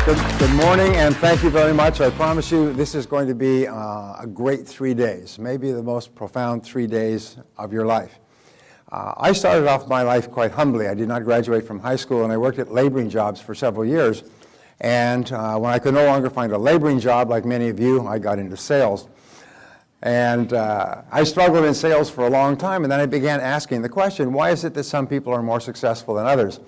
Good morning, and thank you very much. I promise you this is going to be a great 3 days, maybe the most profound 3 days of your life. I started off my life quite humbly. I did not graduate from high school, and I worked at laboring jobs for several years. And when I could no longer find a laboring job, like many of you, I got into sales. And I struggled in sales for a long time, and then I began asking the question, why is it that some people are more successful than others?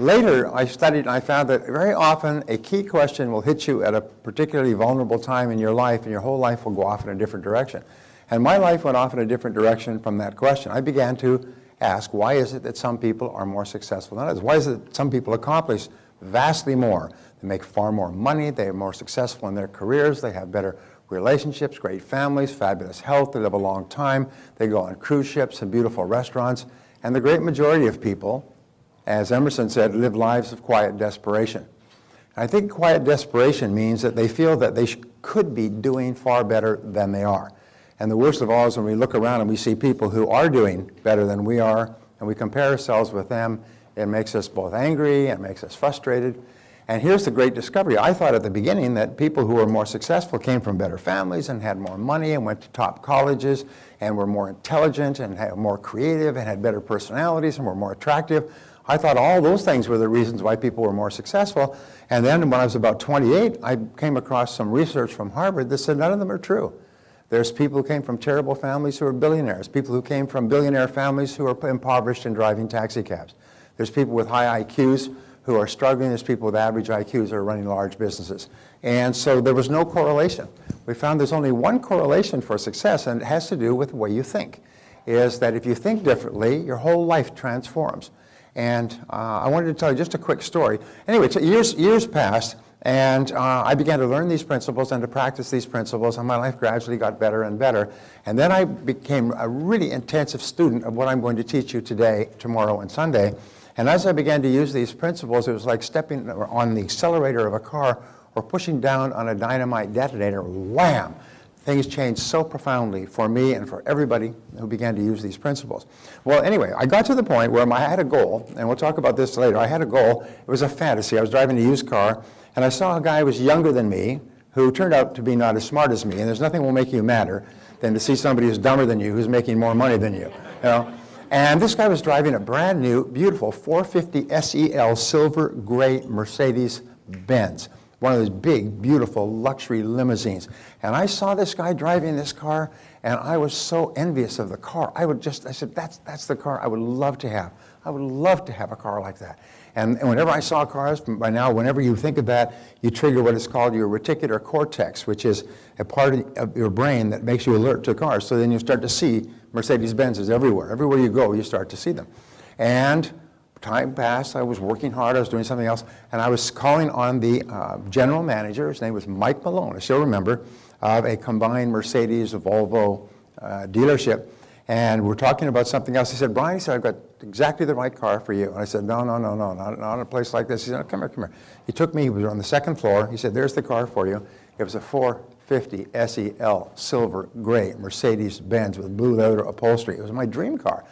Later, I studied and I found that very often a key question will hit you at a particularly vulnerable time in your life, and your whole life will go off in a different direction. And my life went off in a different direction from that question. I began to ask, why is it that some people are more successful than others? Why is it that some people accomplish vastly more? They make far more money, they are more successful in their careers, they have better relationships, great families, fabulous health, they live a long time, they go on cruise ships and beautiful restaurants, and the great majority of people, as Emerson said, live lives of quiet desperation. I think quiet desperation means that they feel that they could be doing far better than they are. And the worst of all is when we look around and we see people who are doing better than we are, and we compare ourselves with them, it makes us both angry and makes us frustrated. And here's the great discovery. I thought at the beginning that people who were more successful came from better families and had more money and went to top colleges and were more intelligent and more creative and had better personalities and were more attractive. I thought all those things were the reasons why people were more successful. And then when I was about 28, I came across some research from Harvard that said none of them are true. There's people who came from terrible families who are billionaires, people who came from billionaire families who are impoverished and driving taxi cabs. There's people with high IQs who are struggling. There's people with average IQs who are running large businesses. And so there was no correlation. We found there's only one correlation for success, and it has to do with the way you think, is that if you think differently, your whole life transforms. And I wanted to tell you just a quick story. Anyway, years passed, and I began to learn these principles and to practice these principles, and my life gradually got better and better. And then I became a really intensive student of what I'm going to teach you today, tomorrow, and Sunday. And as I began to use these principles, it was like stepping on the accelerator of a car or pushing down on a dynamite detonator. Wham! Things changed so profoundly for me and for everybody who began to use these principles. Well, anyway, I got to the point where I had a goal, and we'll talk about this later. I had a goal. It was a fantasy. I was driving a used car, and I saw a guy who was younger than me who turned out to be not as smart as me. And there's nothing will make you madder than to see somebody who's dumber than you, who's making more money than you. And this guy was driving a brand new, beautiful 450 SEL silver gray Mercedes Benz. One of those big, beautiful luxury limousines. And I saw this guy driving this car, and I was so envious of the car. I said, that's the car I would love to have. I would love to have a car like that. And whenever I saw cars, by now, whenever you think of that, you trigger what is called your reticular cortex, which is a part of your brain that makes you alert to cars. So then you start to see Mercedes-Benzes everywhere. Everywhere you go, you start to see them. And time passed, I was working hard, I was doing something else, and I was calling on the general manager, his name was Mike Malone, I still remember, of a combined Mercedes-Volvo dealership, and we're talking about something else. He said, Brian, he said, I've got exactly the right car for you. And I said, no, not a place like this. He said, come here. He took me, he was on the second floor, he said, there's the car for you. It was a 450 SEL silver gray Mercedes-Benz with blue leather upholstery. It was my dream car.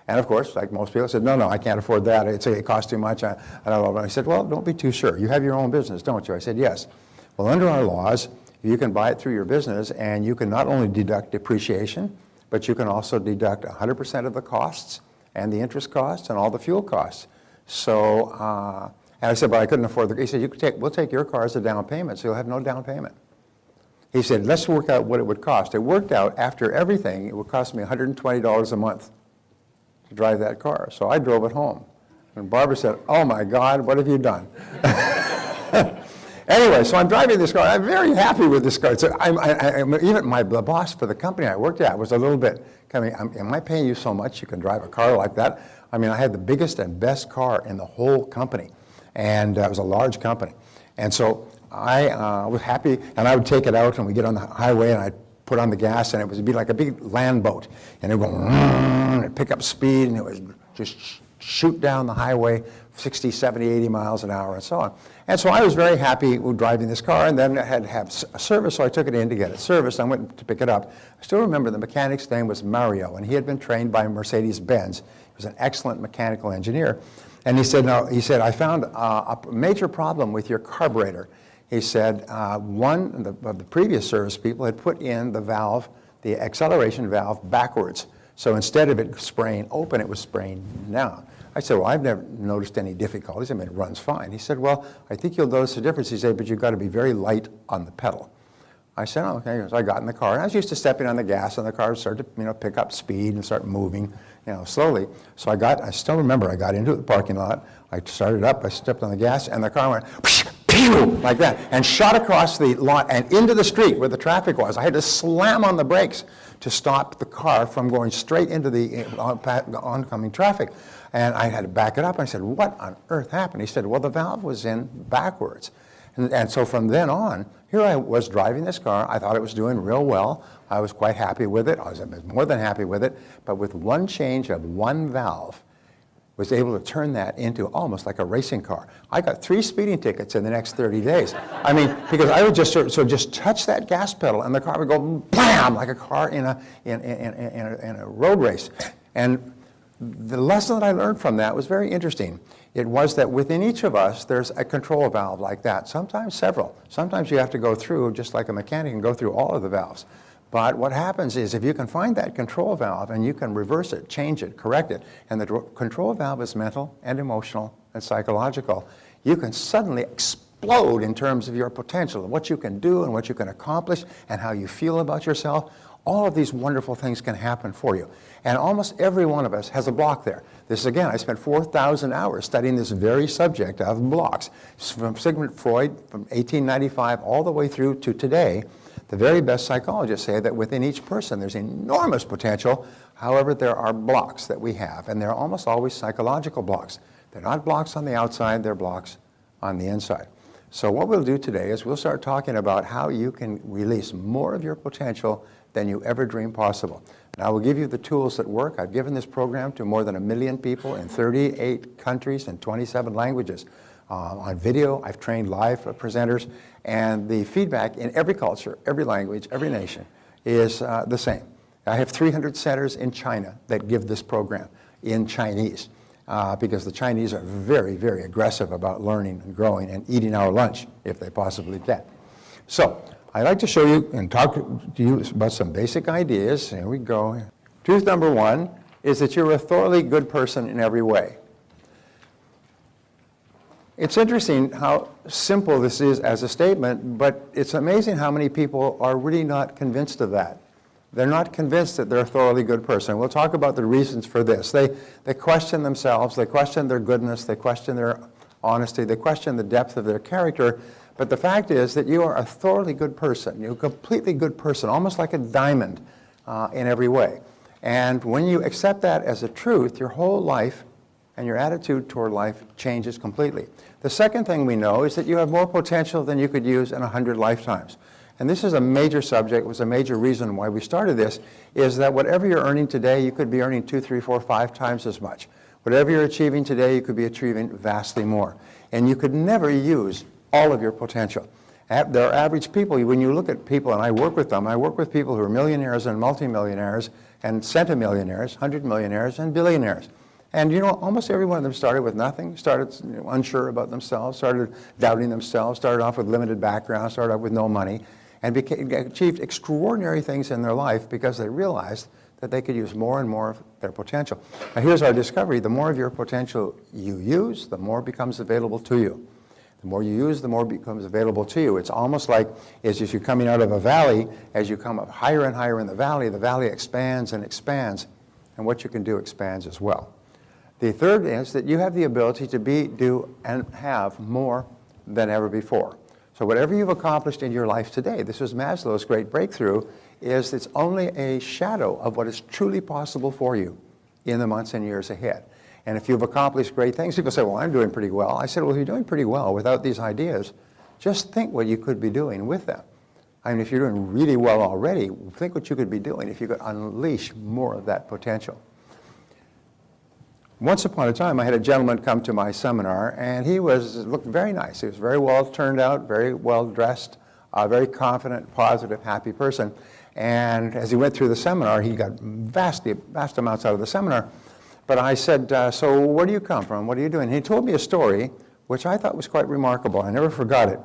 And of course, like most people, I said, no, I can't afford that. It costs too much. And I said, well, don't be too sure. You have your own business, don't you? I said, yes. Well, under our laws, you can buy it through your business, and you can not only deduct depreciation, but you can also deduct 100% of the costs and the interest costs and all the fuel costs. So, and I said, but I couldn't afford he said, we'll take your car as a down payment, so you'll have no down payment. He said, let's work out what it would cost. It worked out, after everything, it would cost me $120 a month to drive that car. So I drove it home. And Barbara said, oh my God, what have you done? Anyway, so I'm driving this car. I'm very happy with this car. So even the boss for the company I worked at was a little bit, am I paying you so much you can drive a car like that? I mean, I had the biggest and best car in the whole company. And it was a large company. And so I was happy, and I would take it out, and we'd get on the highway, and I'd put on the gas, and it would be like a big land boat. And it would go, and it'd pick up speed, and it would just shoot down the highway 60, 70, 80 miles an hour, and so on. And so I was very happy with driving this car, and then I had to have a service, so I took it in to get it serviced. I went to pick it up. I still remember the mechanic's name was Mario, and he had been trained by Mercedes-Benz. He was an excellent mechanical engineer. And he said, no, he said, I found a major problem with your carburetor. He said, one of the previous service people had put in the valve, the acceleration valve, backwards. So instead of it spraying open, it was spraying down. I said, well, I've never noticed any difficulties. I mean, it runs fine. He said, well, I think you'll notice the difference. He said, but you've got to be very light on the pedal. I said, oh, okay. So I got in the car, and I was used to stepping on the gas, and the car started to, pick up speed and start moving, slowly. So I still remember, I got into the parking lot. I started up, I stepped on the gas, and the car went, pew, like that, and shot across the lot and into the street where the traffic was. I had to slam on the brakes to stop the car from going straight into the oncoming traffic. And I had to back it up. I said, what on earth happened? He said, well, the valve was in backwards. And so from then on, here I was driving this car. I thought it was doing real well. I was quite happy with it. I was more than happy with it. But with one change of one valve, was able to turn that into almost like a racing car. I got 3 speeding tickets in the next 30 days. I mean, because I would just just touch that gas pedal, and the car would go blam, like a car in a road race. And the lesson that I learned from that was very interesting. It was that within each of us, there's a control valve like that, sometimes several. Sometimes you have to go through, just like a mechanic, and go through all of the valves. But what happens is if you can find that control valve and you can reverse it, change it, correct it, and the control valve is mental and emotional and psychological, you can suddenly explode in terms of your potential, what you can do and what you can accomplish and how you feel about yourself. All of these wonderful things can happen for you. And almost every one of us has a block there. This, again, I spent 4,000 hours studying this very subject of blocks. From Sigmund Freud, from 1895 all the way through to today, the very best psychologists say that within each person there's enormous potential. However, there are blocks that we have, and they're almost always psychological blocks. They're not blocks on the outside, they're blocks on the inside. So what we'll do today is we'll start talking about how you can release more of your potential than you ever dreamed possible. And I will give you the tools that work. I've given this program to more than 1 million people in 38 countries and 27 languages. On video, I've trained live presenters, and the feedback in every culture, every language, every nation is the same. I have 300 centers in China that give this program in Chinese because the Chinese are very, very aggressive about learning and growing and eating our lunch if they possibly can. So I'd like to show you and talk to you about some basic ideas. Here we go. Truth number 1 is that you're a thoroughly good person in every way. It's interesting how simple this is as a statement, but it's amazing how many people are really not convinced of that. They're not convinced that they're a thoroughly good person. We'll talk about the reasons for this. They question themselves, they question their goodness, they question their honesty, they question the depth of their character, but the fact is that you are a thoroughly good person. You're a completely good person, almost like a diamond in every way. And when you accept that as a truth, your whole life and your attitude toward life changes completely. The second thing we know is that you have more potential than you could use in 100 lifetimes. And this is a major subject, was a major reason why we started this, is that whatever you're earning today, you could be earning 2, 3, 4, 5 times as much. Whatever you're achieving today, you could be achieving vastly more. And you could never use all of your potential. There are average people, when you look at people, and I work with them, I work with people who are millionaires and multimillionaires and centimillionaires, 100 millionaires and billionaires. And almost every one of them started with nothing, started unsure about themselves, started doubting themselves, started off with limited background, started off with no money, and achieved extraordinary things in their life because they realized that they could use more and more of their potential. Now here's our discovery. The more of your potential you use, the more becomes available to you. The more you use, the more becomes available to you. It's almost like as you're coming out of a valley, as you come up higher and higher in the valley expands and expands, and what you can do expands as well. The third is that you have the ability to be, do, and have more than ever before. So whatever you've accomplished in your life today, this was Maslow's great breakthrough, is it's only a shadow of what is truly possible for you in the months and years ahead. And if you've accomplished great things, people say, well, I'm doing pretty well. I said, well, if you're doing pretty well without these ideas, just think what you could be doing with them. I mean, if you're doing really well already, think what you could be doing if you could unleash more of that potential. Once upon a time, I had a gentleman come to my seminar, and he looked very nice. He was very well turned out, very well dressed, a very confident, positive, happy person. And as he went through the seminar, he got vast amounts out of the seminar. But I said, so where do you come from? What are you doing? And he told me a story, which I thought was quite remarkable. I never forgot it.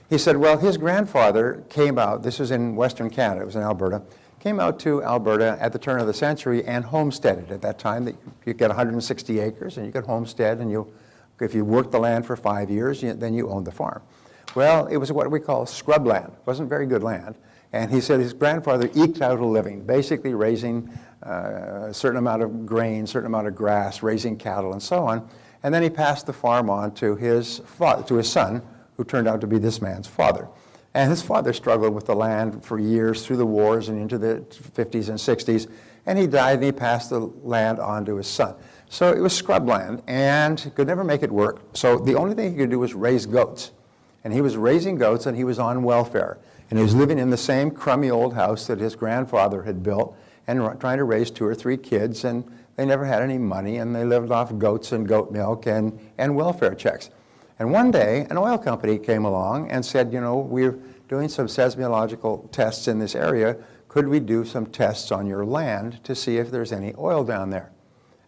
He said, well, his grandfather came out, this was in Western Canada, it was in Alberta, came out to Alberta at the turn of the century and homesteaded. At that time, you get 160 acres and you could homestead, and if you worked the land for 5 years, then you owned the farm. Well, it was what we call scrub land. It wasn't very good land. And he said his grandfather eked out a living, basically raising a certain amount of grain, certain amount of grass, raising cattle, and so on. And then he passed the farm on to his son, who turned out to be this man's father. And his father struggled with the land for years through the wars and into the 50s and 60s. And he died, and he passed the land on to his son. So it was scrub land, and he could never make it work. So the only thing he could do was raise goats. And he was raising goats, and he was on welfare. And he was living in the same crummy old house that his grandfather had built and trying to raise 2 or 3 kids, and they never had any money, and they lived off goats and goat milk and welfare checks. And one day, an oil company came along and said, you know, we're doing some seismological tests in this area. Could we do some tests on your land to see if there's any oil down there?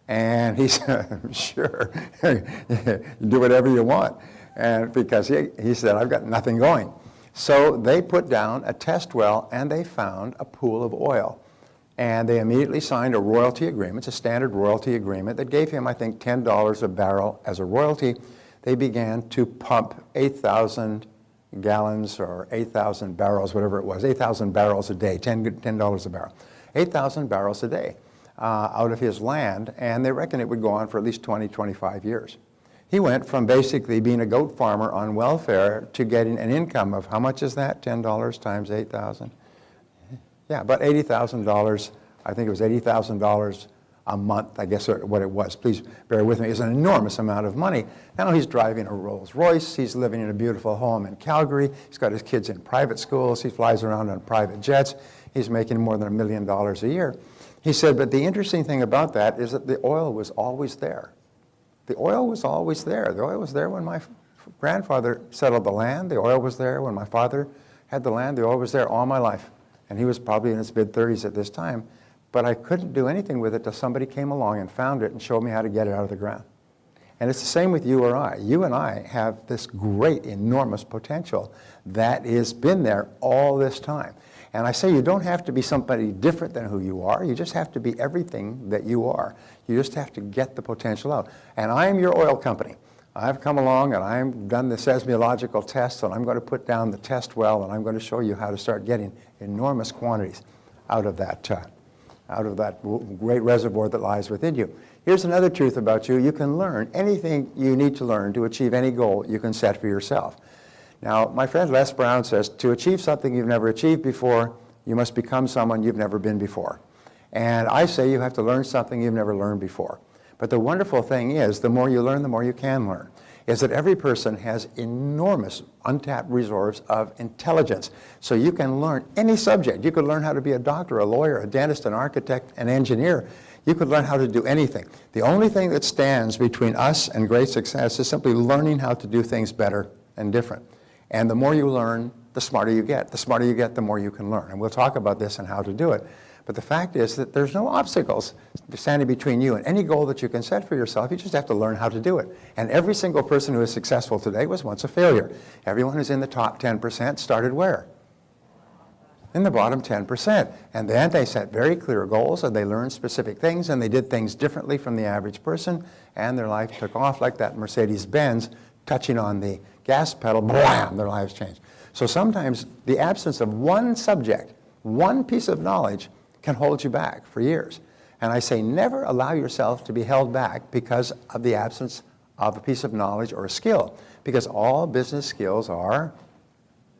And he said, sure, do whatever you want. And because he said, I've got nothing going. So they put down a test well, and they found a pool of oil. And they immediately signed a royalty agreement. It's a standard royalty agreement that gave him, I think, $10 a barrel as a royalty. They began to pump 8,000 gallons or 8,000 barrels, whatever it was, 8,000 barrels a day, $10 a barrel, 8,000 barrels a day out of his land, and they reckon it would go on for at least 20, 25 years. He went from basically being a goat farmer on welfare to getting an income of, how much is that, $10 times 8,000? Yeah, about $80,000. I think it was $80,000 a month, I guess what it was. Please bear with me. It's an enormous amount of money. Now he's driving a Rolls Royce. He's living in a beautiful home in Calgary. He's got his kids in private schools. He flies around on private jets. He's making more than $1 million a year. He said, but the interesting thing about that is that the oil was always there. The oil was always there. The oil was there when my grandfather settled the land. The oil was there when my father had the land. The oil was there all my life. And he was probably in his mid-30s at this time. But I couldn't do anything with it till somebody came along and found it and showed me how to get it out of the ground. And it's the same with you or I. You and I have this great, enormous potential that has been there all this time. And I say you don't have to be somebody different than who you are. You just have to be everything that you are. You just have to get the potential out. And I am your oil company. I've come along and I've done the seismological tests, and I'm going to put down the test well, and I'm going to show you how to start getting enormous quantities out of that great reservoir that lies within you. Here's another truth about you. You can learn anything you need to learn to achieve any goal you can set for yourself. Now, my friend Les Brown says, to achieve something you've never achieved before, you must become someone you've never been before. And I say you have to learn something you've never learned before. But the wonderful thing is, the more you learn, the more you can learn, is that every person has enormous untapped reserves of intelligence. So you can learn any subject. You could learn how to be a doctor, a lawyer, a dentist, an architect, an engineer. You could learn how to do anything. The only thing that stands between us and great success is simply learning how to do things better and different. And the more you learn, the smarter you get. The smarter you get, the more you can learn. And we'll talk about this and how to do it. But the fact is that there's no obstacles standing between you and any goal that you can set for yourself. You just have to learn how to do it. And every single person who is successful today was once a failure. Everyone who's in the top 10% started where? In the bottom 10%. And then they set very clear goals, and they learned specific things, and they did things differently from the average person, and their life took off like that Mercedes-Benz touching on the gas pedal, blam, their lives changed. So sometimes the absence of one subject, one piece of knowledge, can hold you back for years. And I say never allow yourself to be held back because of the absence of a piece of knowledge or a skill, because all business skills are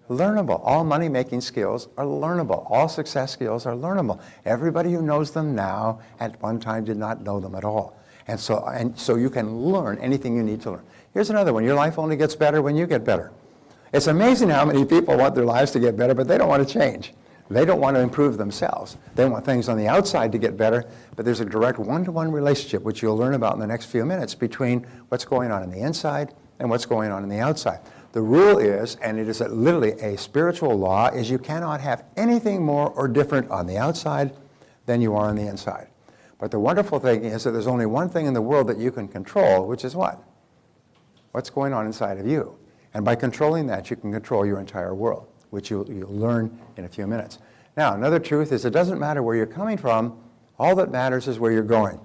learnable. All money-making skills are learnable. All success skills are learnable. Everybody who knows them now at one time did not know them at all. And so you can learn anything you need to learn. Here's another one. Your life only gets better when you get better. It's amazing how many people want their lives to get better, but they don't want to change. They don't want to improve themselves. They want things on the outside to get better, but there's a direct one-to-one relationship, which you'll learn about in the next few minutes, between what's going on the inside and what's going on the outside. The rule is, and it is literally a spiritual law, is you cannot have anything more or different on the outside than you are on the inside. But the wonderful thing is that there's only one thing in the world that you can control, which is what? What's going on inside of you. And by controlling that, you can control your entire world, which you'll learn in a few minutes. Now, another truth is it doesn't matter where you're coming from. All that matters is where you're going.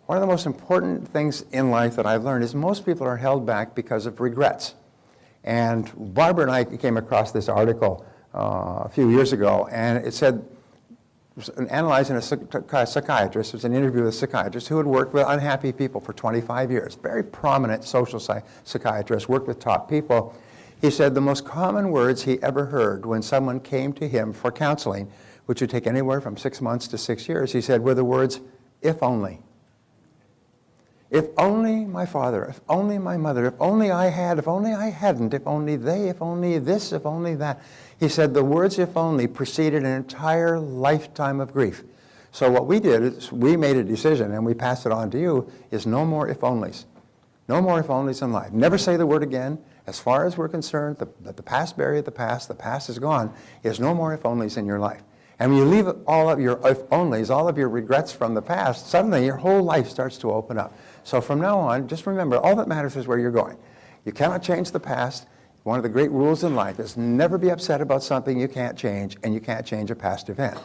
One of the most important things in life that I've learned is most people are held back because of regrets. And Barbara and I came across this article a few years ago, and it said, analyzing a psychiatrist, it was an interview with a psychiatrist who had worked with unhappy people for 25 years, very prominent social psychiatrist, worked with top people. He said the most common words he ever heard when someone came to him for counseling, which would take anywhere from 6 months to 6 years, he said, were the words, if only. If only my father, if only my mother, if only I had, if only I hadn't, if only they, if only this, if only that. He said the words if only preceded an entire lifetime of grief. So what we did is we made a decision, and we passed it on to you, is no more if onlys. No more if onlys in life. Never say the word again. As far as we're concerned, the past buried the past is gone. There's no more if onlys in your life. And when you leave all of your if onlys, all of your regrets from the past, suddenly your whole life starts to open up. So from now on, just remember, all that matters is where you're going. You cannot change the past. One of the great rules in life is never be upset about something you can't change, and you can't change a past event.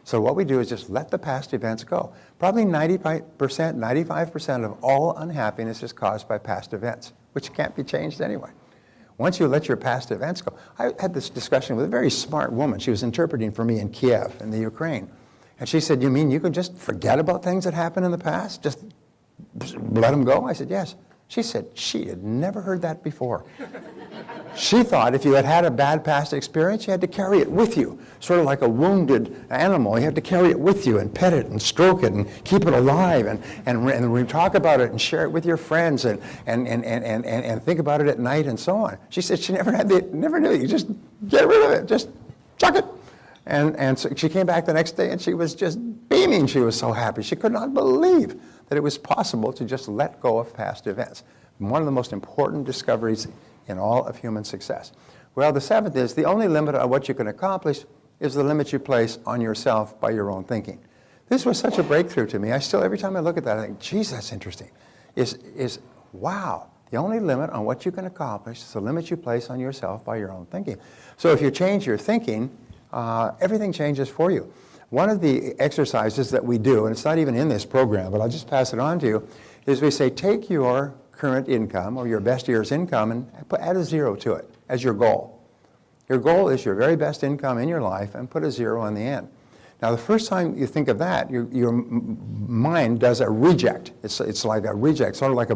So what we do is just let the past events go. Probably 90%, 95% of all unhappiness is caused by past events, which can't be changed anyway. Once you let your past events go. I had this discussion with a very smart woman. She was interpreting for me in Kiev, in the Ukraine. And she said, you mean you can just forget about things that happened in the past? Just let them go? I said, yes. She said she had never heard that before. She thought if you had had a bad past experience, you had to carry it with you, sort of like a wounded animal. You had to carry it with you and pet it and stroke it and keep it alive and we talk about it and share it with your friends and think about it at night and so on. She said she never knew it. You just get rid of it, just chuck it. And so she came back the next day and she was just beaming. She was so happy. She could not believe that it was possible to just let go of past events. One of the most important discoveries in all of human success. Well, the seventh is the only limit on what you can accomplish is the limit you place on yourself by your own thinking. This was such a breakthrough to me. I still, every time I look at that, I think, geez, that's interesting. Wow, the only limit on what you can accomplish is the limit you place on yourself by your own thinking. So if you change your thinking, everything changes for you. One of the exercises that we do, and it's not even in this program, but I'll just pass it on to you, is we say take your current income or your best year's income and add a zero to it as your goal. Your goal is your very best income in your life and put a zero on the end. Now the first time you think of that, your mind does a reject. It's like a reject, sort of like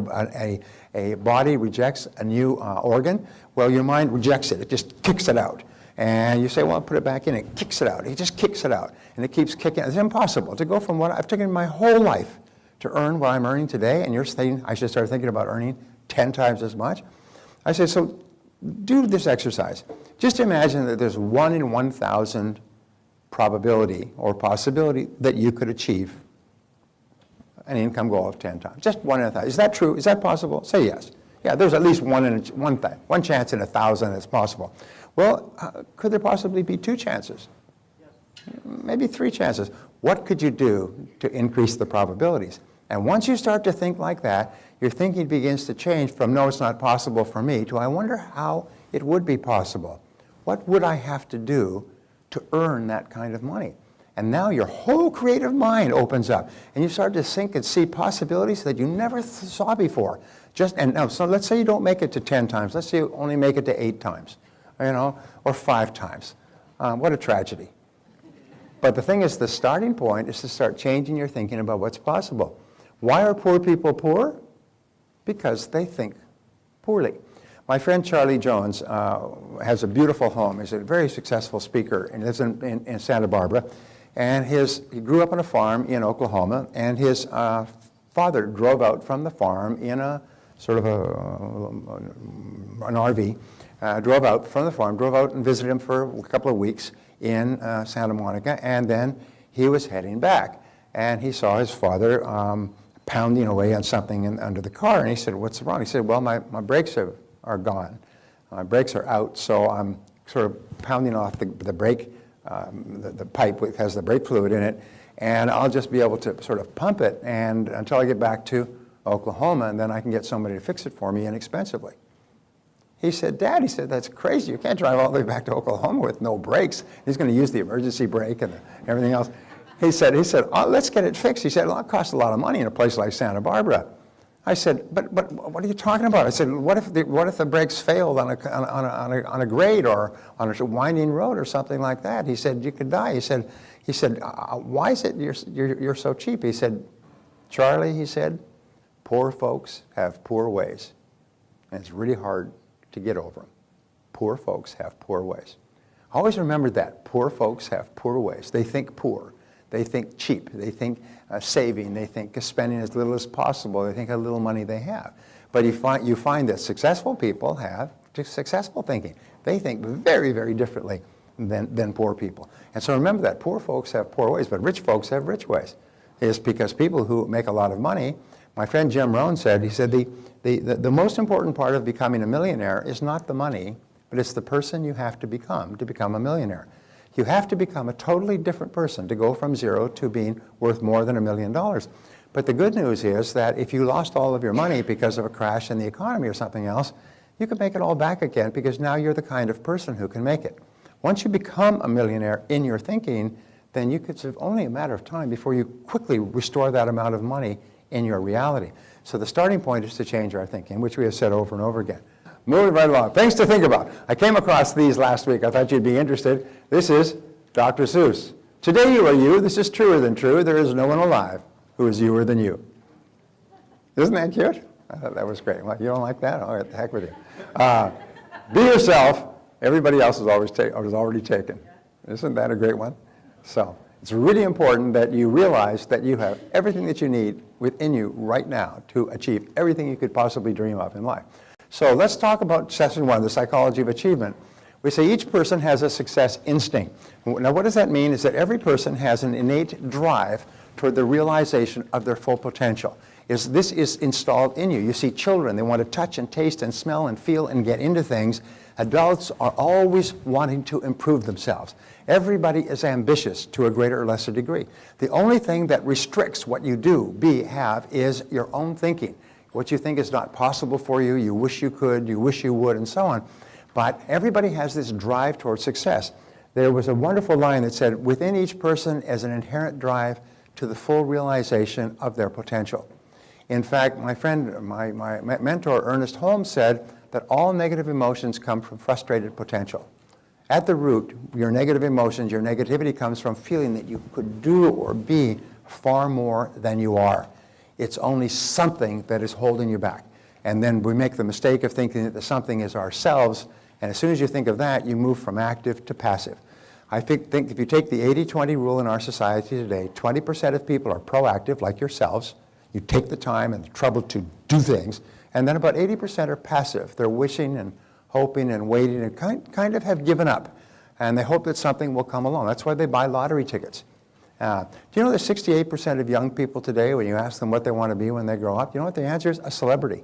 a body rejects a new organ. Well, your mind rejects it. It just kicks it out. And you say, well, I'll put it back in. It kicks it out. It just kicks it out. And it keeps kicking. It's impossible to go from what I've taken my whole life to earn what I'm earning today, and you're saying I should start thinking about earning 10 times as much. I say, so do this exercise. Just imagine that there's 1 in 1,000 probability or possibility that you could achieve an income goal of 10 times. Just 1 in 1,000. Is that true? Is that possible? Say yes. Yeah, there's at least one chance in 1,000 that's possible. Well, could there possibly be 2 chances? Yes. Maybe 3 chances. What could you do to increase the probabilities? And once you start to think like that, your thinking begins to change from, no, it's not possible for me, to I wonder how it would be possible. What would I have to do to earn that kind of money? And now your whole creative mind opens up, and you start to think and see possibilities that you never saw before. So let's say you don't make it to 10 times. Let's say you only make it to 8 times, or 5 times. What a tragedy. But the thing is, the starting point is to start changing your thinking about what's possible. Why are poor people poor? Because they think poorly. My friend Charlie Jones has a beautiful home. He's a very successful speaker and lives in Santa Barbara. And he grew up on a farm in Oklahoma, and his father drove out from the farm in a sort of an RV, drove out from the farm, drove out and visited him for a couple of weeks in Santa Monica, and then he was heading back. And he saw his father pounding away on something under the car, and he said, what's wrong? He said, well, my brakes are gone. My brakes are out, so I'm sort of pounding off the brake, the pipe which has the brake fluid in it, and I'll just be able to sort of pump it and until I get back to Oklahoma, and then I can get somebody to fix it for me inexpensively. He said, Dad, he said, that's crazy. You can't drive all the way back to Oklahoma with no brakes. He's going to use the emergency brake and everything else. He said, oh, let's get it fixed. He said, well, it costs a lot of money in a place like Santa Barbara. I said, but what are you talking about? I said, what if the brakes failed on a grade or on a winding road or something like that? He said, you could die. He said, why is it you're so cheap? He said, Charlie, he said, poor folks have poor ways, and it's really hard to get over them. Poor folks have poor ways. Always remember that. Poor folks have poor ways. They think poor. They think cheap. They think saving. They think spending as little as possible. They think how little money they have. But you find that successful people have successful thinking. They think very, very differently than poor people. And so remember that. Poor folks have poor ways, but rich folks have rich ways. It's because people who make a lot of money, my friend Jim Rohn said, he said, the most important part of becoming a millionaire is not the money, but it's the person you have to become a millionaire. You have to become a totally different person to go from zero to being worth more than $1 million. But the good news is that if you lost all of your money because of a crash in the economy or something else, you can make it all back again because now you're the kind of person who can make it. Once you become a millionaire in your thinking, then it's only a matter of time before you quickly restore that amount of money in your reality. So the starting point is to change our thinking, which we have said over and over again. Moving right along. Things to think about. I came across these last week. I thought you'd be interested. This is Dr. Seuss. Today you are you. This is truer than true. There is no one alive who is youer than you. Isn't that cute? I thought that was great. What, you don't like that? All right, the heck with you. Be yourself. Everybody else is already taken. Isn't that a great one? So it's really important that you realize that you have everything that you need within you right now to achieve everything you could possibly dream of in life. So let's talk about session one, the psychology of achievement. We say each person has a success instinct. Now what does that mean is that every person has an innate drive toward the realization of their full potential. This is installed in you. You see children, they want to touch and taste and smell and feel and get into things. Adults are always wanting to improve themselves. Everybody is ambitious to a greater or lesser degree. The only thing that restricts what you do, have, is your own thinking. What you think is not possible for you, you wish you could, you wish you would, and so on. But everybody has this drive towards success. There was a wonderful line that said, within each person is an inherent drive to the full realization of their potential. In fact, my friend, my mentor, Ernest Holmes, said that all negative emotions come from frustrated potential. At the root, your negative emotions, your negativity comes from feeling that you could do or be far more than you are. It's only something that is holding you back. And then we make the mistake of thinking that the something is ourselves, and as soon as you think of that, you move from active to passive. I think if you take the 80-20 rule in our society today, 20% of people are proactive, like yourselves. You take the time and the trouble to do things, and then about 80% are passive. They're wishing and hoping and waiting and kind of have given up, and they hope that something will come along. That's why they buy lottery tickets. Do you know that 68% of young people today, when you ask them what they want to be when they grow up, you know what the answer is? A celebrity.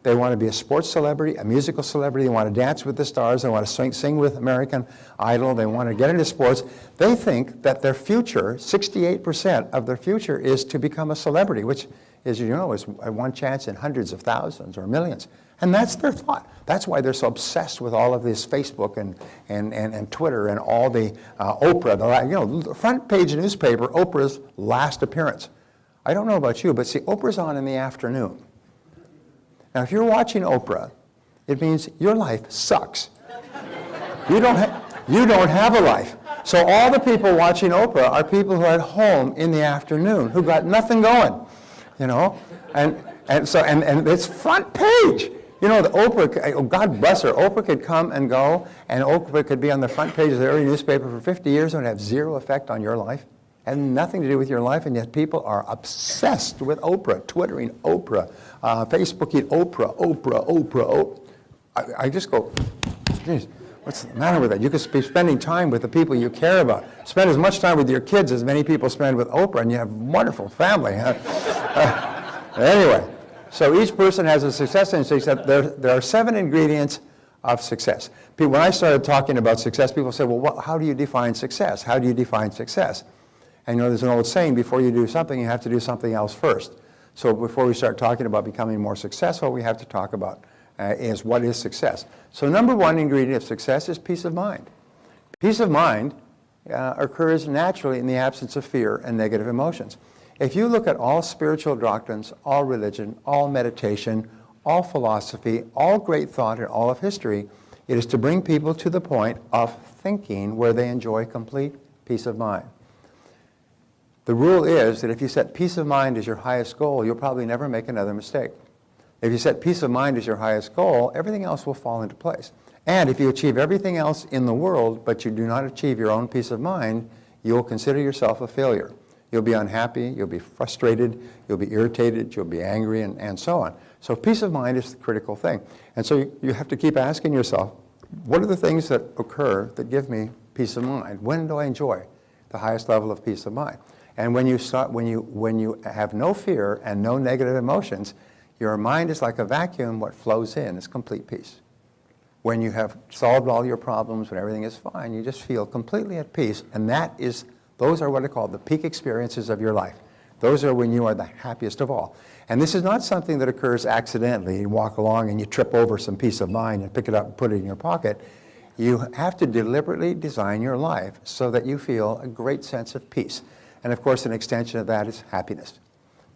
They want to be a sports celebrity, a musical celebrity. They want to dance with the stars. They want to sing with American Idol. They want to get into sports. They think that their future, 68% of their future, is to become a celebrity, which, as you know, is one chance in hundreds of thousands or millions. And that's their thought. That's why they're so obsessed with all of this Facebook and Twitter and all the Oprah, the front page newspaper, Oprah's last appearance. I don't know about you, but see, Oprah's on in the afternoon. Now, if you're watching Oprah, it means your life sucks. You don't have a life. So all the people watching Oprah are people who are at home in the afternoon, who got nothing going, and it's front page. You know, the Oprah, God bless her, Oprah could come and go, and Oprah could be on the front page of every newspaper for 50 years and have zero effect on your life, and nothing to do with your life, and yet people are obsessed with Oprah, Twittering Oprah, Facebooking Oprah. I just go, geez, what's the matter with that? You could be spending time with the people you care about. Spend as much time with your kids as many people spend with Oprah, and you have a wonderful family. Anyway. So each person has a success instinct. There are 7 ingredients of success. When I started talking about success, people said, well, how do you define success? How do you define success? And there's an old saying, before you do something, you have to do something else first. So before we start talking about becoming more successful, we have to talk about is what is success. So number one ingredient of success is peace of mind. Peace of mind occurs naturally in the absence of fear and negative emotions. If you look at all spiritual doctrines, all religion, all meditation, all philosophy, all great thought, and all of history, it is to bring people to the point of thinking where they enjoy complete peace of mind. The rule is that if you set peace of mind as your highest goal, you'll probably never make another mistake. If you set peace of mind as your highest goal, everything else will fall into place. And if you achieve everything else in the world, but you do not achieve your own peace of mind, you'll consider yourself a failure. You'll be unhappy, you'll be frustrated, you'll be irritated, you'll be angry, and so on. So peace of mind is the critical thing. And so you have to keep asking yourself, what are the things that occur that give me peace of mind? When do I enjoy the highest level of peace of mind? And when you have no fear and no negative emotions, your mind is like a vacuum. What flows in is complete peace. When you have solved all your problems, when everything is fine, you just feel completely at peace. And those are what are called the peak experiences of your life. Those are when you are the happiest of all. And this is not something that occurs accidentally. You walk along and you trip over some peace of mind and pick it up and put it in your pocket. You have to deliberately design your life so that you feel a great sense of peace. And of course, an extension of that is happiness.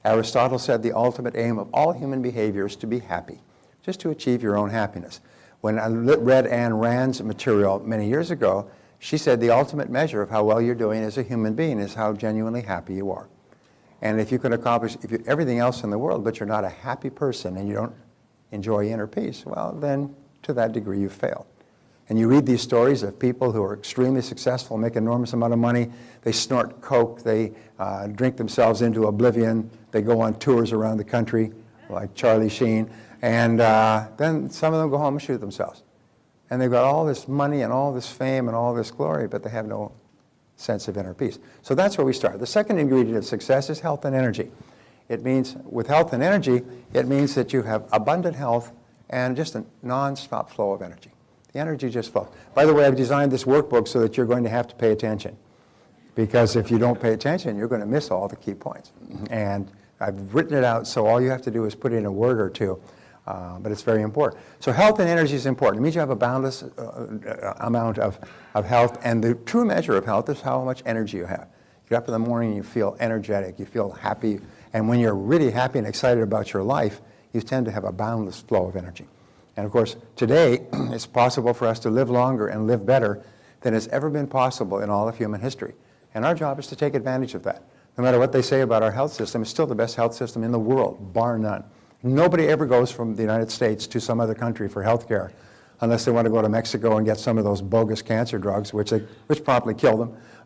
Aristotle said the ultimate aim of all human behavior is to be happy, just to achieve your own happiness. When I read Ayn Rand's material many years ago, she said the ultimate measure of how well you're doing as a human being is how genuinely happy you are. And if you can accomplish everything else in the world, but you're not a happy person and you don't enjoy inner peace, well, then to that degree you've failed. And you read these stories of people who are extremely successful, make an enormous amount of money, they snort coke, they drink themselves into oblivion, they go on tours around the country like Charlie Sheen, and then some of them go home and shoot themselves. And they've got all this money and all this fame and all this glory, but they have no sense of inner peace. So that's where we start. The second ingredient of success is health and energy. It means, with health and energy, it means that you have abundant health and just a non-stop flow of energy. The energy just flows. By the way, I've designed this workbook so that you're going to have to pay attention. Because if you don't pay attention, you're going to miss all the key points. And I've written it out, so all you have to do is put in a word or two. But it's very important. So health and energy is important. It means you have a boundless amount of health. And the true measure of health is how much energy you have. You get up in the morning and you feel energetic, you feel happy. And when you're really happy and excited about your life, you tend to have a boundless flow of energy. And of course, today, it's possible for us to live longer and live better than has ever been possible in all of human history. And our job is to take advantage of that. No matter what they say about our health system, it's still the best health system in the world, bar none. Nobody ever goes from the United States to some other country for health care unless they want to go to Mexico and get some of those bogus cancer drugs, which promptly kill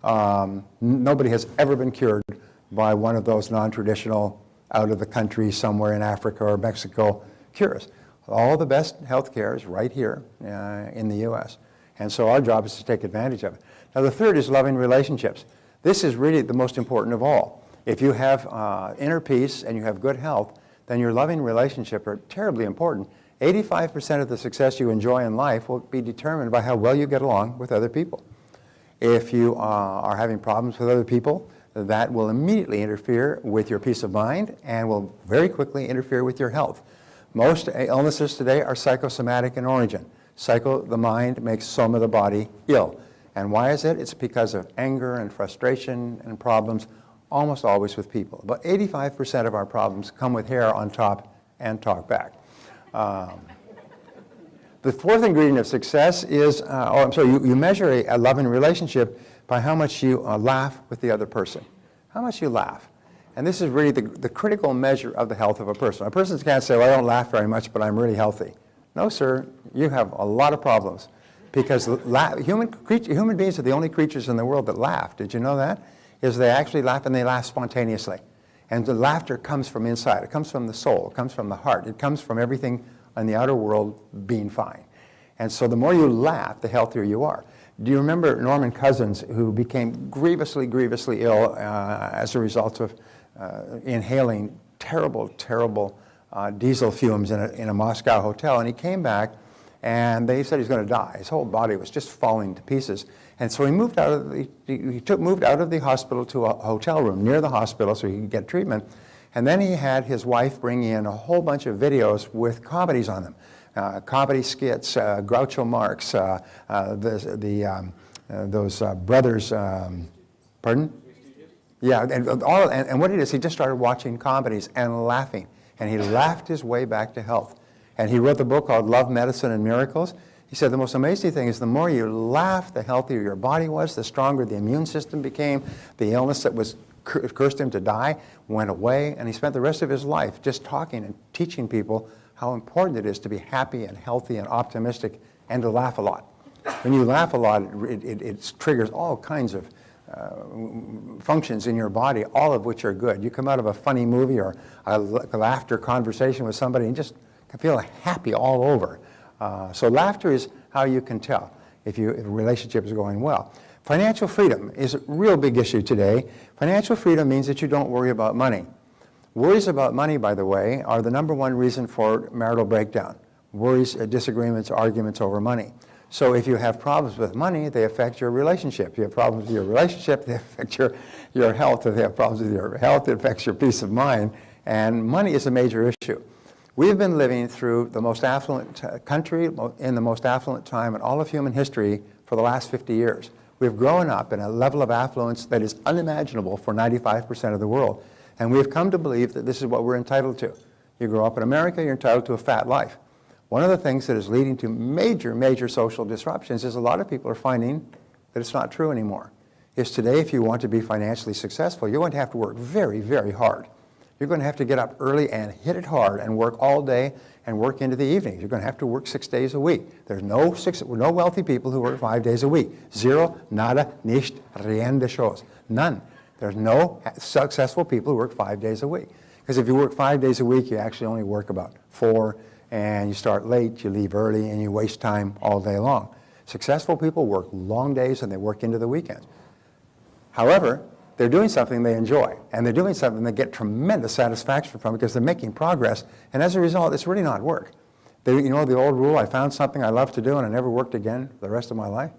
them. Nobody has ever been cured by one of those non-traditional, out of the country, somewhere in Africa or Mexico cures. All the best health care is right here in the U.S. And so our job is to take advantage of it. Now the third is loving relationships. This is really the most important of all. If you have inner peace and you have good health, then your loving relationship are terribly important. 85% of the success you enjoy in life will be determined by how well you get along with other people. If you are having problems with other people, that will immediately interfere with your peace of mind and will very quickly interfere with your health. Most illnesses today are psychosomatic in origin. Psycho, the mind, makes soma, the body, ill. And why is it? It's because of anger and frustration and problems, almost always with people. About 85% of our problems come with hair on top and talk back. The fourth ingredient of success is, you measure a loving relationship by how much you laugh with the other person. How much you laugh. And this is really the critical measure of the health of a person. A person can't say, well, I don't laugh very much, but I'm really healthy. No, sir, you have a lot of problems. Because human beings are the only creatures in the world that laugh. Did you know that? Is they actually laugh, and they laugh spontaneously. And the laughter comes from inside. It comes from the soul. It comes from the heart. It comes from everything in the outer world being fine. And so the more you laugh, the healthier you are. Do you remember Norman Cousins, who became grievously, grievously ill as a result of inhaling terrible, terrible diesel fumes in a Moscow hotel? And he came back, And they said he's going to die. His whole body was just falling to pieces. And so he moved out of the hospital to a hotel room near the hospital so he could get treatment. And then he had his wife bring in a whole bunch of videos with comedies on them. Comedy skits, Groucho Marx, those brothers, pardon? Yeah, and what it is, he just started watching comedies and laughing. And he laughed his way back to health. And he wrote the book called Love, Medicine, and Miracles. He said the most amazing thing is the more you laugh, the healthier your body was, the stronger the immune system became. The illness that was cursed him to die went away. And he spent the rest of his life just talking and teaching people how important it is to be happy and healthy and optimistic and to laugh a lot. When you laugh a lot, it triggers all kinds of functions in your body, all of which are good. You come out of a funny movie or a laughter conversation with somebody and just feel happy all over. So laughter is how you can tell if a relationship is going well. Financial freedom is a real big issue today. Financial freedom means that you don't worry about money. Worries about money, by the way, are the #1 reason for marital breakdown. Worries, disagreements, arguments over money. So if you have problems with money, they affect your relationship. If you have problems with your relationship, they affect your health. If you have problems with your health, it affects your peace of mind. And money is a major issue. We've been living through the most affluent country in the most affluent time in all of human history for the last 50 years. We've grown up in a level of affluence that is unimaginable for 95% of the world. And we've come to believe that this is what we're entitled to. You grow up in America, you're entitled to a fat life. One of the things that is leading to major social disruptions is a lot of people are finding that it's not true anymore. Is today, if you want to be financially successful, you're going to have to work very hard. You're going to have to get up early and hit it hard and work all day and work into the evenings. You're going to have to work 6 days a week. There's no wealthy people who work 5 days a week. Zero, nada, nicht, rien de chose. None. There's no successful people who work 5 days a week. Because if you work 5 days a week, you actually only work about 4, and you start late, you leave early, and you waste time all day long. Successful people work long days and they work into the weekends. However, they're doing something they enjoy, and they're doing something they get tremendous satisfaction from because they're making progress, and as a result, it's really not work. You know the old rule, I found something I love to do and I never worked again the rest of my life?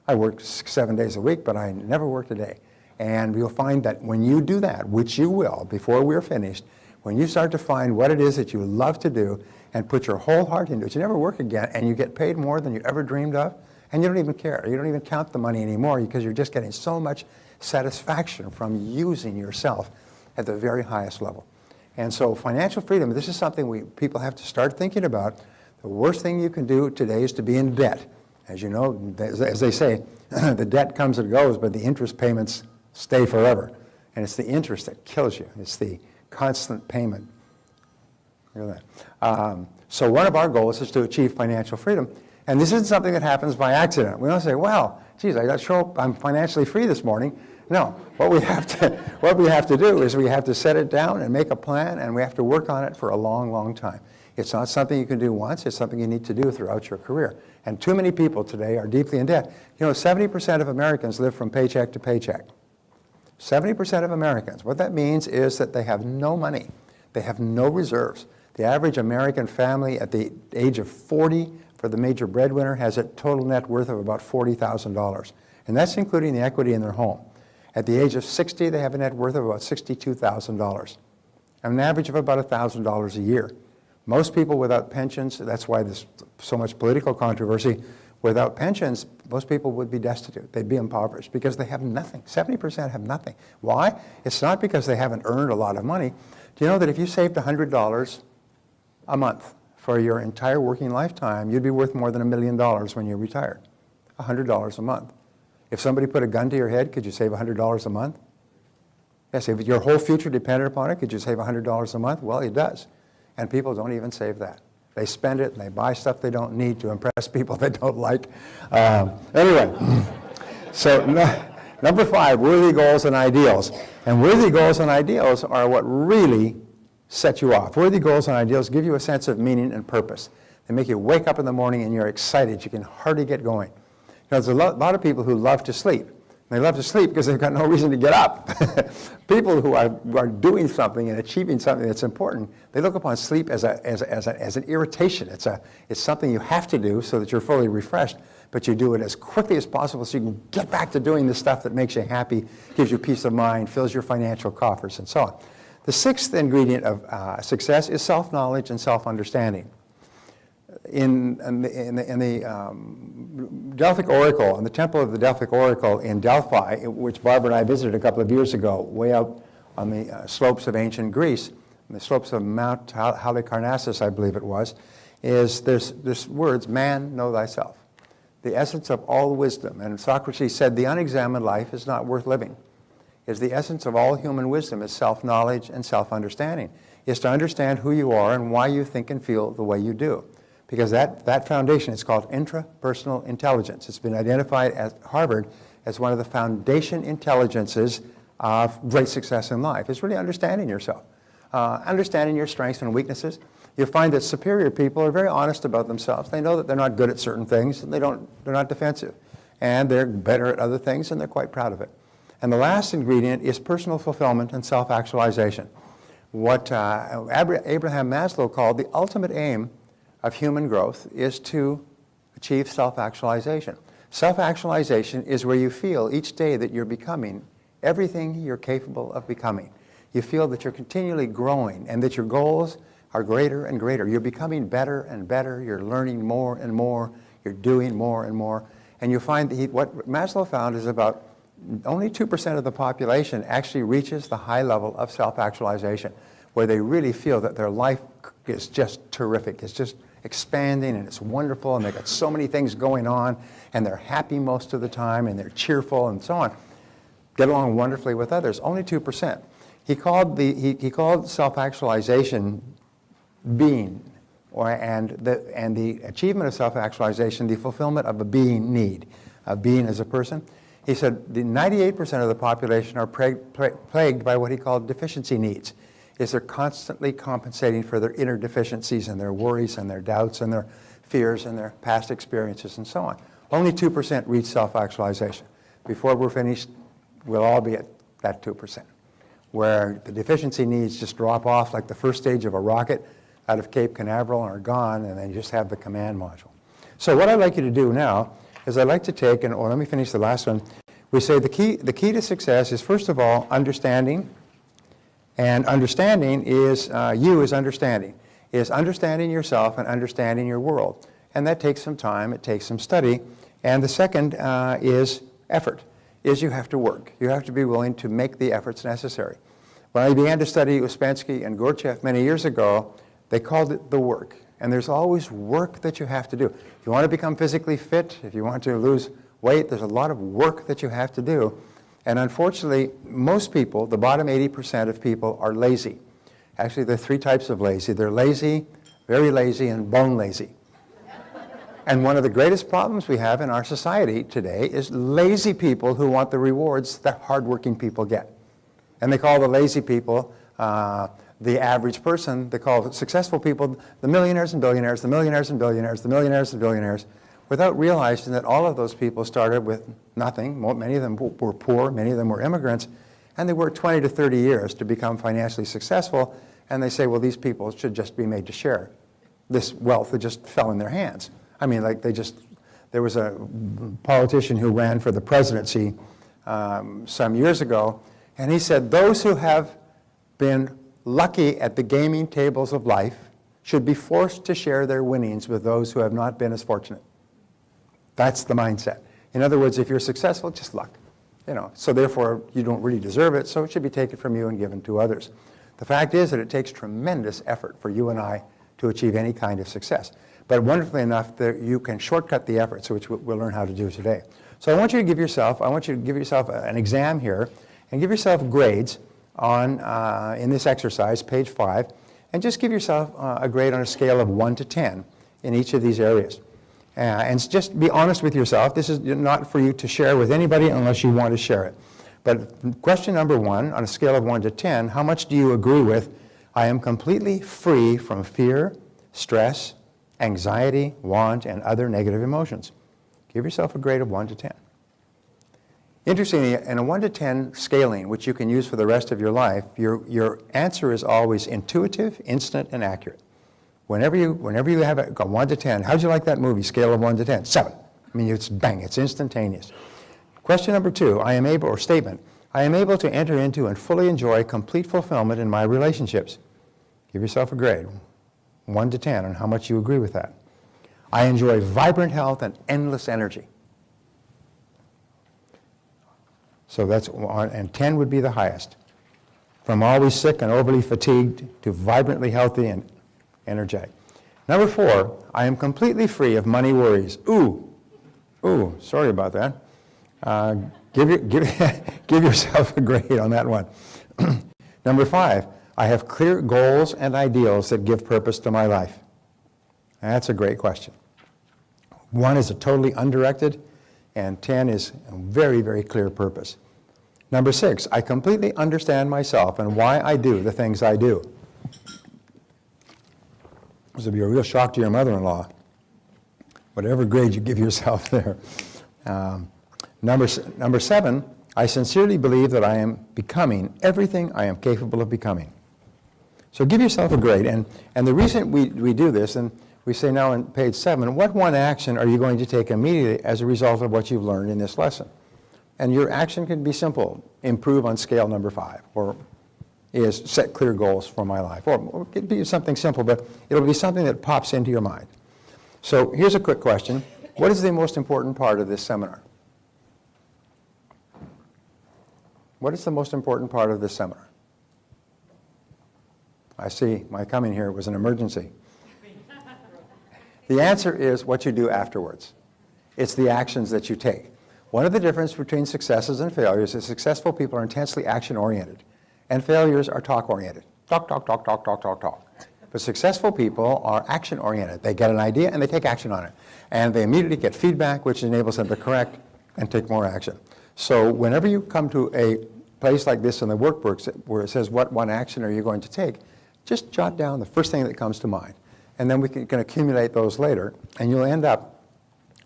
I worked 7 days a week, but I never worked a day. And you'll find that when you do that, which you will before we're finished, when you start to find what it is that you love to do and put your whole heart into it, you never work again, and you get paid more than you ever dreamed of, and you don't even care. You don't even count the money anymore because you're just getting so much satisfaction from using yourself at the very highest level. And so financial freedom, this is something people have to start thinking about. The worst thing you can do today is to be in debt. As you know, as they say, the debt comes and goes, but the interest payments stay forever. And it's the interest that kills you. It's the constant payment. Look at that. So one of our goals is to achieve financial freedom. And this isn't something that happens by accident. We don't say, well, geez, I got to show up, I'm financially free this morning. No, what we have to do is we have to set it down and make a plan, and we have to work on it for a long time. It's not something you can do once, it's something you need to do throughout your career. And too many people today are deeply in debt. You know, 70% of Americans live from paycheck to paycheck. 70% of Americans. What that means is that they have no money. They have no reserves. The average American family at the age of 40 for the major breadwinner has a total net worth of about $40,000. And that's including the equity in their home. At the age of 60, they have a net worth of about $62,000. And an average of about $1,000 a year. Most people without pensions, that's why there's so much political controversy, without pensions, most people would be destitute. They'd be impoverished because they have nothing. 70% have nothing. Why? It's not because they haven't earned a lot of money. Do you know that if you saved $100 a month for your entire working lifetime, you'd be worth more than $1 million when you're retired? $100 a month. If somebody put a gun to your head, could you save $100 a month? Yes, if your whole future depended upon it, could you save $100 a month? Well, it does. And people don't even save that. They spend it and they buy stuff they don't need to impress people they don't like. Anyway, so number 5, worthy goals and ideals. And worthy goals and ideals are what really set you off. Worthy goals and ideals give you a sense of meaning and purpose. They make you wake up in the morning and you're excited. You can hardly get going. You know, there's a lot of people who love to sleep. They love to sleep because they've got no reason to get up. People who are doing something and achieving something that's important, they look upon sleep as an irritation. It's something you have to do so that you're fully refreshed, but you do it as quickly as possible so you can get back to doing the stuff that makes you happy, gives you peace of mind, fills your financial coffers, and so on. The sixth ingredient of success is self-knowledge and self-understanding. In the Delphic Oracle, in the temple of the Delphic Oracle in Delphi, which Barbara and I visited a couple of years ago, way out on the slopes of ancient Greece, on the slopes of Mount Halicarnassus, I believe it was, there's words, man, know thyself, the essence of all wisdom. And Socrates said, the unexamined life is not worth living. Is the essence of all human wisdom is self-knowledge and self-understanding, is to understand who you are and why you think and feel the way you do. Because that foundation is called intrapersonal intelligence. It's been identified at Harvard as one of the foundation intelligences of great success in life. It's really understanding yourself, understanding your strengths and weaknesses. You'll find that superior people are very honest about themselves. They know that they're not good at certain things, and they're not defensive. And they're better at other things, and they're quite proud of it. And the last ingredient is personal fulfillment and self-actualization. What Abraham Maslow called the ultimate aim of human growth is to achieve self-actualization. Self-actualization is where you feel each day that you're becoming everything you're capable of becoming. You feel that you're continually growing and that your goals are greater and greater. You're becoming better and better. You're learning more and more. You're doing more and more. And you find that what Maslow found is about only 2% of the population actually reaches the high level of self-actualization, where they really feel that their life is just terrific. It's just expanding and it's wonderful and they've got so many things going on and they're happy most of the time and they're cheerful and so on. Get along wonderfully with others. Only 2%. He called self-actualization being, and the achievement of self-actualization the fulfillment of a being need, of being as a person. He said the 98% of the population are plagued by what he called deficiency needs. Is they're constantly compensating for their inner deficiencies and their worries and their doubts and their fears and their past experiences and so on. Only 2% reach self-actualization. Before we're finished, we'll all be at that 2%, where the deficiency needs just drop off like the first stage of a rocket out of Cape Canaveral and are gone, and then you just have the command module. So what I'd like you to do now is I'd like to take, let me finish the last one. We say the key to success is, first of all, understanding. And understanding is, is understanding yourself and understanding your world. And that takes some time, it takes some study. And the second is effort, is you have to work. You have to be willing to make the efforts necessary. When I began to study Ouspensky and Gurdjieff many years ago, they called it the work. And there's always work that you have to do. If you want to become physically fit, if you want to lose weight, there's a lot of work that you have to do. And unfortunately, most people, the bottom 80% of people, are lazy. Actually, there are three types of lazy. They're lazy, very lazy, and bone lazy. And one of the greatest problems we have in our society today is lazy people who want the rewards that hardworking people get. And they call the lazy people the average person. They call the successful people the millionaires and billionaires, the millionaires and billionaires, the millionaires and billionaires, without realizing that all of those people started with nothing. Many of them were poor, many of them were immigrants, and they worked 20 to 30 years to become financially successful, and they say, well, these people should just be made to share this wealth that just fell in their hands. I mean, like there was a politician who ran for the presidency some years ago, and he said, those who have been lucky at the gaming tables of life should be forced to share their winnings with those who have not been as fortunate. That's the mindset. In other words, if you're successful, just luck. So therefore, you don't really deserve it, so it should be taken from you and given to others. The fact is that it takes tremendous effort for you and I to achieve any kind of success. But wonderfully enough, that you can shortcut the efforts, which we'll learn how to do today. So I want you to give yourself an exam here and give yourself grades on, in this exercise, page 5, and just give yourself a grade on a scale of 1 to 10 in each of these areas. And just be honest with yourself. This is not for you to share with anybody unless you want to share it. But question number 1, on a scale of 1 to 10, how much do you agree with, I am completely free from fear, stress, anxiety, want, and other negative emotions? Give yourself a grade of 1 to 10. Interestingly, in a 1 to 10 scaling, which you can use for the rest of your life, your answer is always intuitive, instant, and accurate. Whenever you have a 1 to 10, how'd you like that movie? Scale of 1 to 10. 7. I mean, it's bang, it's instantaneous. Question number 2, statement, I am able to enter into and fully enjoy complete fulfillment in my relationships. Give yourself a grade, 1 to 10, on how much you agree with that. I enjoy vibrant health and endless energy. So that's 1, and 10 would be the highest. From always sick and overly fatigued to vibrantly healthy and energetic. Number 4, I am completely free of money worries. Ooh, sorry about that. Give yourself a grade on that one. Number 5, I have clear goals and ideals that give purpose to my life. That's a great question. 1 is a totally undirected, and 10 is a very, very clear purpose. Number 6, I completely understand myself and why I do the things I do. This will be a real shock to your mother-in-law, whatever grade you give yourself there. Number 7, I sincerely believe that I am becoming everything I am capable of becoming. So give yourself a grade. And the reason we do this, and we say now on page 7, what one action are you going to take immediately as a result of what you've learned in this lesson? And your action can be simple. Improve on scale number 5, or is set clear goals for my life. Or it could be something simple, but it'll be something that pops into your mind. So here's a quick question. What is the most important part of this seminar? What is the most important part of this seminar? I see my coming here was an emergency. The answer is what you do afterwards. It's the actions that you take. One of the differences between successes and failures is successful people are intensely action-oriented, and failures are talk-oriented. Talk, talk, talk, talk, talk, talk, talk. But successful people are action-oriented. They get an idea and they take action on it. And they immediately get feedback, which enables them to correct and take more action. So whenever you come to a place like this in the workbooks where it says what one action are you going to take, just jot down the first thing that comes to mind. And then we can accumulate those later, and you'll end up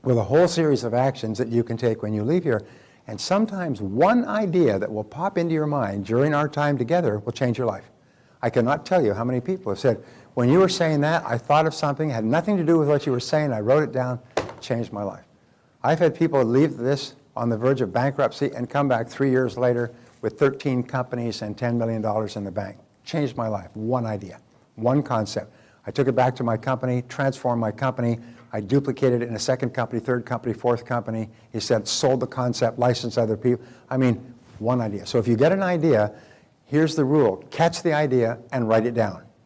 with a whole series of actions that you can take when you leave here. And sometimes one idea that will pop into your mind during our time together will change your life. I cannot tell you how many people have said, when you were saying that, I thought of something, had nothing to do with what you were saying, I wrote it down, changed my life. I've had people leave this on the verge of bankruptcy and come back 3 years later with 13 companies and $10 million in the bank. Changed my life. One idea, one concept. I took it back to my company, transformed my company. I duplicated it in a second company, third company, fourth company. He said, sold the concept, licensed other people. I mean, one idea. So if you get an idea, here's the rule. Catch the idea and write it down.